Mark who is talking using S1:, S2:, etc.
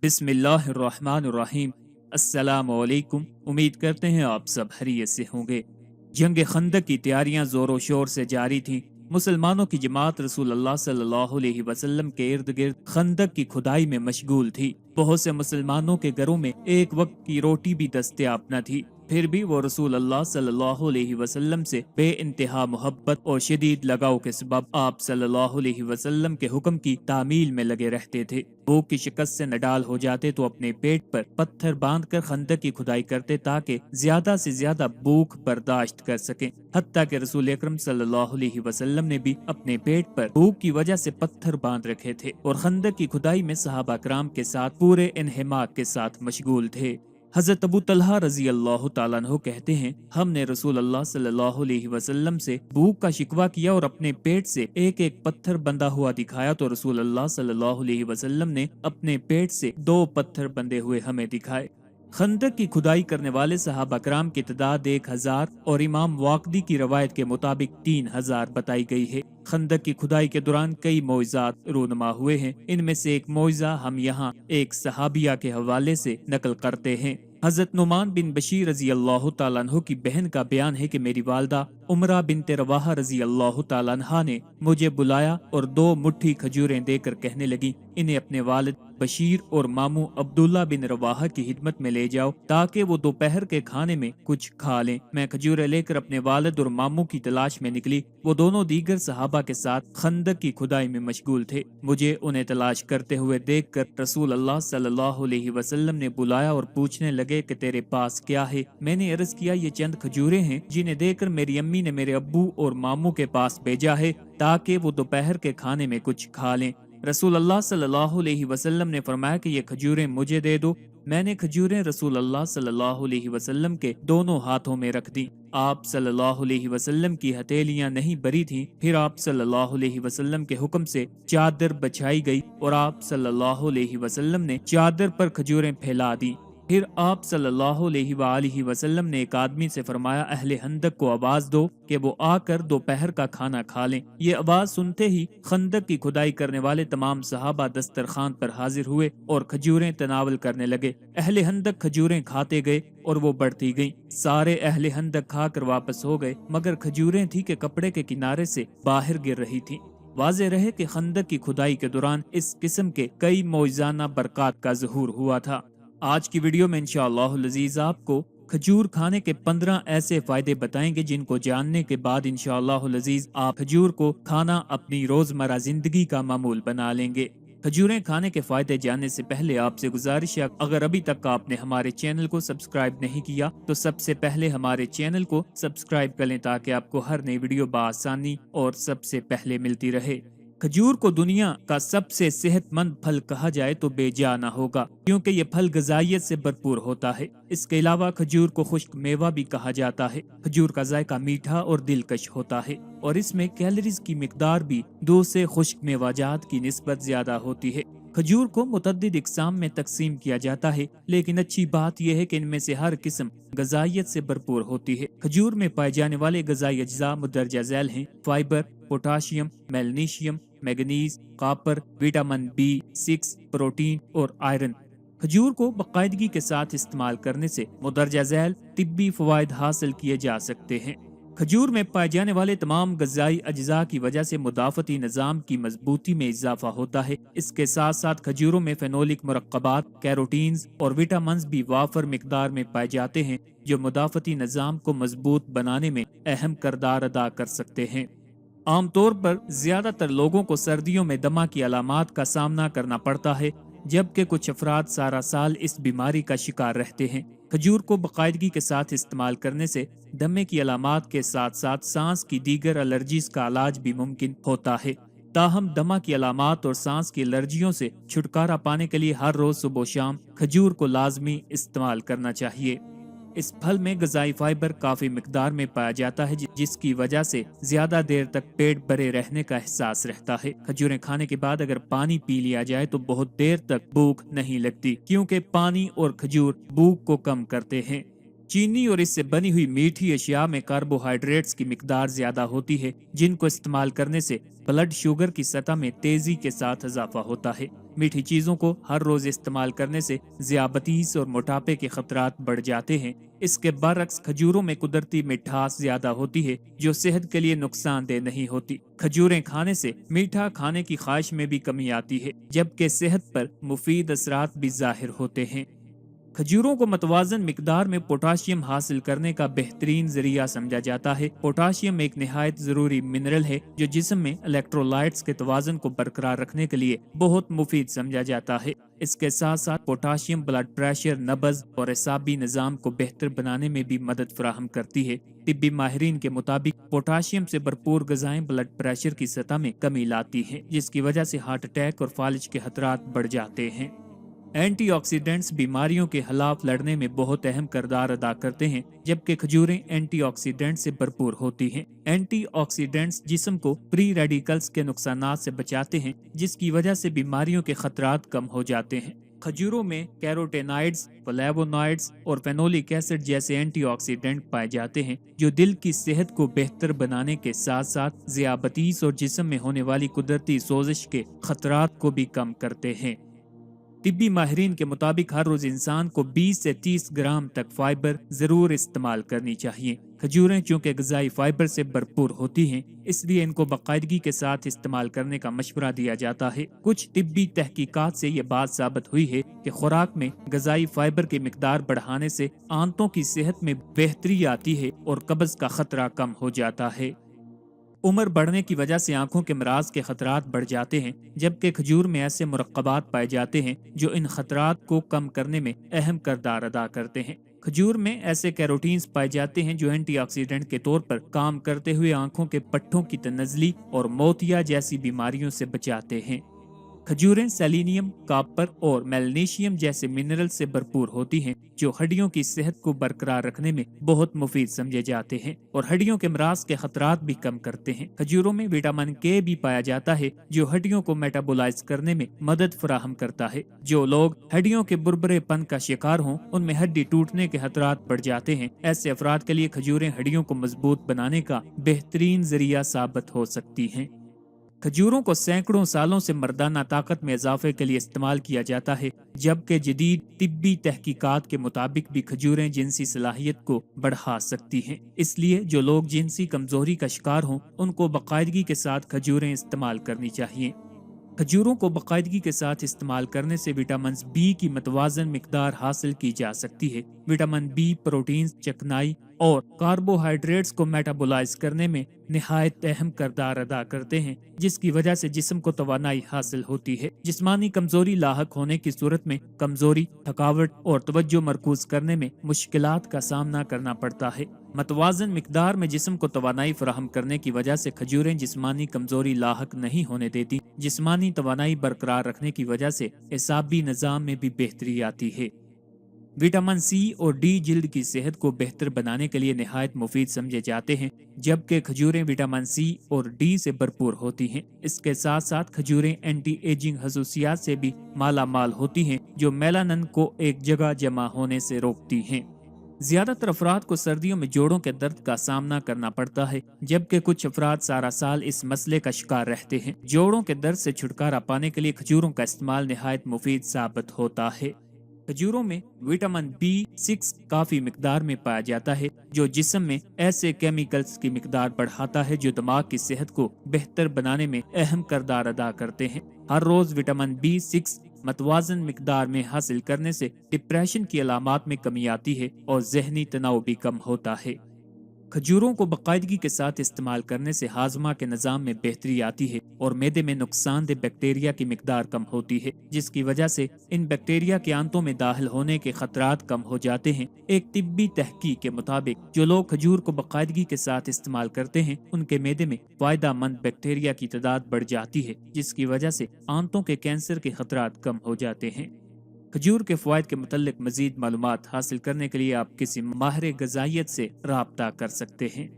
S1: बिस्मिल्लाहिर्रहमानिर्रहीम। अस्सलामु अलैकुम। उम्मीद करते हैं आप सब खैरियत से होंगे। जंग खंदक की तैयारियां जोरों शोर से जारी थीं। मुसलमानों की जमात रसूलुल्लाह सल्लल्लाहु अलैहि वसल्लम के इर्द गिर्द खंदक की खुदाई में मशगूल थी। बहुत से मुसलमानों के घरों में एक वक्त की रोटी भी दस्तयाब न थी, फिर भी वो रसूल अल्लाह सल्लल्लाहु अलैहि वसल्लम से बे इंतहा मोहब्बत और शदीद लगाव के सबब आप सल्लल्लाहु अलैहि वसल्लम के हुक्म की तामील में लगे रहते थे। भूख की शिकस्त से नडाल हो जाते तो अपने पेट पर पत्थर बांध कर खंदक की खुदाई करते ताकि ज्यादा से ज्यादा भूख बर्दाश्त कर सकें। हत्ता कि रसूल अकरम सल्लल्लाहु अलैहि वसल्लम ने भी अपने पेट पर भूख की वजह से पत्थर बांध रखे थे और खंदक की खुदाई में सहाबा कराम के साथ पूरे इन्हिमाक के साथ मशगूल थे। हजरत अबू तलहा रजी अल्लाह तआला अन्हु कहते हैं, हमने रसूल अल्लाह सल्लल्लाहु अलैहि वसल्लम से भूख का शिकवा किया और अपने पेट से एक एक पत्थर बंधा हुआ दिखाया तो रसूल अल्लाह सल्लल्लाहु अलैहि वसल्लम ने अपने पेट से 2 पत्थर बंधे हुए हमें दिखाए। खंदक की खुदाई करने वाले सहाबा कराम की तादाद 1000 और इमाम वाकदी की रवायत के मुताबिक 3000 बताई गई है। खंदक की खुदाई के दौरान कई मोइज़ात रूनमा हुए हैं। इनमें से एक मोइज़ा हम यहाँ एक सहाबिया के हवाले से नकल करते हैं। हजरत नुमान बिन बशीर रजी अल्लाह तआला अन्हु की बहन का बयान है कि मेरी वालदा उमरा बिनते रवाहा रजी अल्लाह तआला अन्हा ने मुझे बुलाया और 2 मुट्ठी खजूरें देकर कहने लगी, इन्हें अपने वालिद बशीर और मामू अब्दुल्ला बिन रवाहा की खिदमत में ले जाओ ताकि वो दोपहर के खाने में कुछ खा लें। मैं खजूरें लेकर अपने वालिद और मामू की तलाश में निकली। वो दोनों दीगर सहाबा के साथ खंदक की खुदाई में मशगूल थे। मुझे उन्हें तलाश करते हुए देखकर रसूल अल्लाह सल्लल्लाहु अलैहि वसल्लम ने बुलाया और पूछने लगे कि तेरे पास क्या है। मैंने अर्ज किया, ये चंद खजूरें हैं जिन्हें देकर मेरी अम्मी ने मेरे अब्बू और मामू के पास भेजा है ताकि वो दोपहर के खाने में कुछ खा लें। रसूल अल्लाह सल्लल्लाहु अलैहि वसल्लम ने फरमाया कि ये खजूरें मुझे दे दो। मैंने खजूरें रसूल अल्लाह सल्लल्लाहु अलैहि वसल्लम के दोनों हाथों में रख दी। आप सल्लल्लाहु अलैहि वसल्लम की हथेलियां नहीं भरी थीं। फिर आप सल्लल्लाहु अलैहि वसल्लम के हुक्म से चादर बिछाई गई और आप सल्लल्लाहु अलैहि वसल्लम ने चादर पर खजूरें फैला दी। फिर आप सल्लल्लाहु अलैहि वसल्लम ने एक आदमी से फरमाया, अहले हंदक को आवाज दो कि वो आकर दोपहर का खाना खा लें। ये आवाज सुनते ही खंदक की खुदाई करने वाले तमाम सहाबा दस्तरखान पर हाजिर हुए और खजूरें तनावल करने लगे। अहले हंदक खजूरें खाते गए और वो बढ़ती गईं। सारे अहले हंदक खाकर वापस हो गए मगर खजूरें थी कि कपड़े के किनारे से बाहर गिर रही थी। वाज़ेह रहे कि खंदक की खुदाई के दौरान इस किस्म के कई मौज़ाना बरक़ात का ज़हूर हुआ था। आज की वीडियो में इंशाअल्लाहुल अज़ीज़ आपको खजूर खाने के 15 ऐसे फायदे बताएंगे जिनको जानने के बाद इंशाअल्लाहुल अज़ीज़ आप खजूर को खाना अपनी रोजमर्रा जिंदगी का मामूल बना लेंगे। खजूरें खाने के फायदे जानने से पहले आपसे गुजारिश है, अगर अभी तक आपने हमारे चैनल को सब्सक्राइब नहीं किया तो सबसे पहले हमारे चैनल को सब्सक्राइब कर लें ताकि आपको हर नई वीडियो बआसानी और सबसे पहले मिलती रहे। खजूर को दुनिया का सबसे सेहतमंद फल कहा जाए तो बेजा ना होगा, क्योंकि ये फल गजाइयत से भरपूर होता है। इसके अलावा खजूर को खुश्क मेवा भी कहा जाता है। खजूर का जायका मीठा और दिलकश होता है और इसमें कैलोरीज की मिकदार भी दूसरे खुश्क मेवाजात की निस्बत ज्यादा होती है। खजूर को मुतअद्दिद इकसाम में तकसीम किया जाता है, लेकिन अच्छी बात यह है कि इनमें से हर किस्म गजाइयत से भरपूर होती है। खजूर में पाए जाने वाले गजाई अज्जा मुदर्जा झैल हैं: fibre, potassium, magnesium, manganese, copper, vitamin B6, protein और आयरन। खजूर को बाकायदगी के साथ इस्तेमाल करने से मुदर्जा झैल तिब्बी फवायद हासिल किए जा सकते हैं। खजूर में पाए जाने वाले तमाम गजाई अज्जा की वजह से मुदाफती निज़ाम की मजबूती में इजाफा होता है। इसके साथ साथ खजूरों में फेनोलिक मुरक्कबात, कैरोटीन्स और विटामिन्स भी वाफर मिकदार में पाए जाते हैं जो मुदाफती निज़ाम को मजबूत बनाने में अहम किरदार अदा कर सकते हैं। आमतौर पर ज्यादातर लोगों को सर्दियों में दमा की अलामात का सामना करना पड़ता है, जबकि कुछ अफराद सारा साल इस बीमारी का शिकार रहते हैं। खजूर को बाकायदगी के साथ इस्तेमाल करने से दमे की अलामात के साथ साथ सांस की दीगर एलर्जीज का इलाज भी मुमकिन होता है। ताहम दमा की अलामात और सांस की एलर्जियों से छुटकारा पाने के लिए हर रोज सुबह शाम खजूर को लाजमी इस्तेमाल करना चाहिए। इस फल में गजाई फाइबर काफी मिकदार में पाया जाता है, जिसकी वजह से ज्यादा देर तक पेट भरे रहने का एहसास रहता है। खजूरें खाने के बाद अगर पानी पी लिया जाए तो बहुत देर तक भूख नहीं लगती, क्योंकि पानी और खजूर भूख को कम करते हैं। चीनी और इससे बनी हुई मीठी अशिया में कार्बोहाइड्रेट्स की मिकदार ज्यादा होती है, जिनको इस्तेमाल करने से ब्लड शुगर की सतह में तेजी के साथ इजाफा होता है। मीठी चीजों को हर रोज इस्तेमाल करने से ज़ियाबतीस और मोटापे के खतरात बढ़ जाते हैं। इसके बरक्स खजूरों में कुदरती मिठास ज्यादा होती है, जो सेहत के लिए नुकसानदेह नहीं होती। खजूरें खाने से मीठा खाने की ख्वाहिश में भी कमी आती है, जबकि सेहत पर मुफीद असरात भी जाहिर होते हैं। खजूरों को मतवाजन मिकदार में पोटाशियम हासिल करने का बेहतरीन जरिया समझा जाता है। पोटाशियम एक निहायत जरूरी मिनरल है जो जिस्म में इलेक्ट्रोलाइट्स के तवाज़ुन को बरकरार रखने के लिए बहुत मुफीद समझा जाता है। इसके साथ साथ पोटाशियम ब्लड प्रेशर, नब्ज और एसाबी निज़ाम को बेहतर बनाने में भी मदद फराहम करती है। तिब्बी माहिरीन के मुताबिक पोटाशियम से भरपूर गजाएं ब्लड प्रेशर की सतह में कमी लाती हैं, जिसकी वजह से हार्ट अटैक और फालिज के खतरात बढ़ जाते हैं। एंटीऑक्सीडेंट्स बीमारियों के खिलाफ लड़ने में बहुत अहम किरदार अदा करते हैं, जबकि खजूरें एंटीऑक्सीडेंट से भरपूर होती हैं। एंटीऑक्सीडेंट्स जिस्म को फ्री रेडिकल्स के नुकसानात से बचाते हैं, जिसकी वजह से बीमारियों के खतरात कम हो जाते हैं। खजूरों में कैरोटेनॉइड्स, फ्लेवोनॉइड्स और फेनोलिक एसिड जैसे एंटीऑक्सीडेंट पाए जाते हैं, जो दिल की सेहत को बेहतर बनाने के साथ साथ ज़ियाबतीस और जिस्म में होने वाली कुदरती सोजिश के खतरात को भी कम करते हैं। तिब्बी माहिरीन के मुताबिक हर रोज इंसान को 20 से 30 ग्राम तक फाइबर जरूर इस्तेमाल करनी चाहिए। खजूरें चूंकि ग़िज़ाई फाइबर से भरपूर होती हैं, इसलिए इनको बाकायदगी के साथ इस्तेमाल करने का मशवरा दिया जाता है। कुछ तिब्बी तहकीकात से ये बात साबित हुई है कि खुराक में ग़िज़ाई फाइबर की मिकदार बढ़ाने से आंतों की सेहत में बेहतरी आती है और कब्ज़ का खतरा कम हो जाता है। उम्र बढ़ने की वजह से आंखों के मराज के खतरात बढ़ जाते हैं, जबकि खजूर में ऐसे मुरक्कबात पाए जाते हैं जो इन खतरात को कम करने में अहम किरदार अदा करते हैं। खजूर में ऐसे कैरोटीन्स पाए जाते हैं जो एंटीऑक्सीडेंट के तौर पर काम करते हुए आंखों के पट्टों की तनज़ली और मोतिया जैसी बीमारियों से बचाते हैं। खजूरें सेलेनियम, कॉपर और मैग्नीशियम जैसे मिनरल से भरपूर होती हैं, जो हड्डियों की सेहत को बरकरार रखने में बहुत मुफीद समझे जाते हैं और हड्डियों के मराज के खतरात भी कम करते हैं। खजूरों में विटामिन के भी पाया जाता है, जो हड्डियों को मेटाबोलाइज करने में मदद फराहम करता है। जो लोग हड्डियों के बुरबरेपन का शिकार हों, उनमें हड्डी टूटने के खतरात बढ़ जाते हैं। ऐसे अफराद के लिए खजूरें हड्डियों को मजबूत बनाने का बेहतरीन जरिया साबित हो सकती हैं। खजूरों को सैकड़ों सालों से मर्दाना ताकत में इजाफे के लिए इस्तेमाल किया जाता है, जबकि जदीद तिब्बी तहकीकात के मुताबिक भी खजूरें जिनसी सलाहियत को बढ़ा सकती हैं। इसलिए जो लोग जिनसी कमजोरी का शिकार हों, उनको बाकायदगी के साथ खजूरें इस्तेमाल करनी चाहिए। खजूरों को बाकायदगी के साथ इस्तेमाल करने से विटामिन बी की मतवाजन मिकदार हासिल की जा सकती है। विटामिन बी प्रोटीन, चिकनाई और कार्बोहाइड्रेट्स को मेटाबोलाइज करने में निहायत अहम किरदार अदा करते हैं, जिसकी वजह से जिस्म को तवानाई हासिल होती है। जिस्मानी कमजोरी लाहक होने की सूरत में कमजोरी, थकावट और तवज्जो मरकूज करने में मुश्किलात का सामना करना पड़ता है। मतवाजन मिकदार में जिस्म को तवानाई फराहम करने की वजह से खजूरें जिस्मानी कमजोरी लाहक नहीं होने देती। जिस्मानी तवानाई बरकरार रखने की वजह से एसाबी निज़ाम में भी बेहतरी आती है। विटामिन सी और डी जिल्द की सेहत को बेहतर बनाने के लिए निहायत मुफीद समझे जाते हैं, जबकि खजूरें विटामिन सी और डी से भरपूर होती हैं। इसके साथ साथ खजूरें एंटी एजिंग खसूसियात से भी माला माल होती हैं, जो मेलानिन को एक जगह जमा होने से रोकती हैं। ज्यादातर अफराद को सर्दियों में जोड़ों के दर्द का सामना करना पड़ता है, जबकि कुछ अफराद सारा साल इस मसले का शिकार रहते हैं। जोड़ों के दर्द से छुटकारा पाने के लिए खजूरों का इस्तेमाल निहायत मुफीद साबित होता है। खजूरों में विटामिन B6 काफी मिकदार में पाया जाता है, जो जिस्म में ऐसे केमिकल्स की मिकदार बढ़ाता है जो दिमाग की सेहत को बेहतर बनाने में अहम किरदार अदा करते हैं। हर रोज विटामिन B6 मतवाजन मिकदार में हासिल करने से डिप्रेशन की अलामात में कमी आती है और जहनी तनाव भी कम होता है। खजूरों को बाकायदगी के साथ इस्तेमाल करने से हाजमा के निज़ाम में बेहतरी आती है और मैदे में नुकसानदेह बैक्टीरिया की मिकदार कम होती है, जिसकी वजह से इन बैक्टीरिया के आंतों में दाखिल होने के खतरात कम हो जाते हैं। एक तिब्बी तहकीक के मुताबिक जो लोग खजूर को बाकायदगी के साथ इस्तेमाल करते हैं, उनके मैदे में फायदा मंद बैक्टीरिया की तादाद बढ़ जाती है, जिसकी वजह से आंतों के कैंसर के खतरात कम हो जाते हैं। खजूर के फ़वाइद के मुतल्लिक मज़ीद मालूमात हासिल करने के लिए आप किसी माहिर ग़िज़ाइयत से राब्ता कर सकते हैं।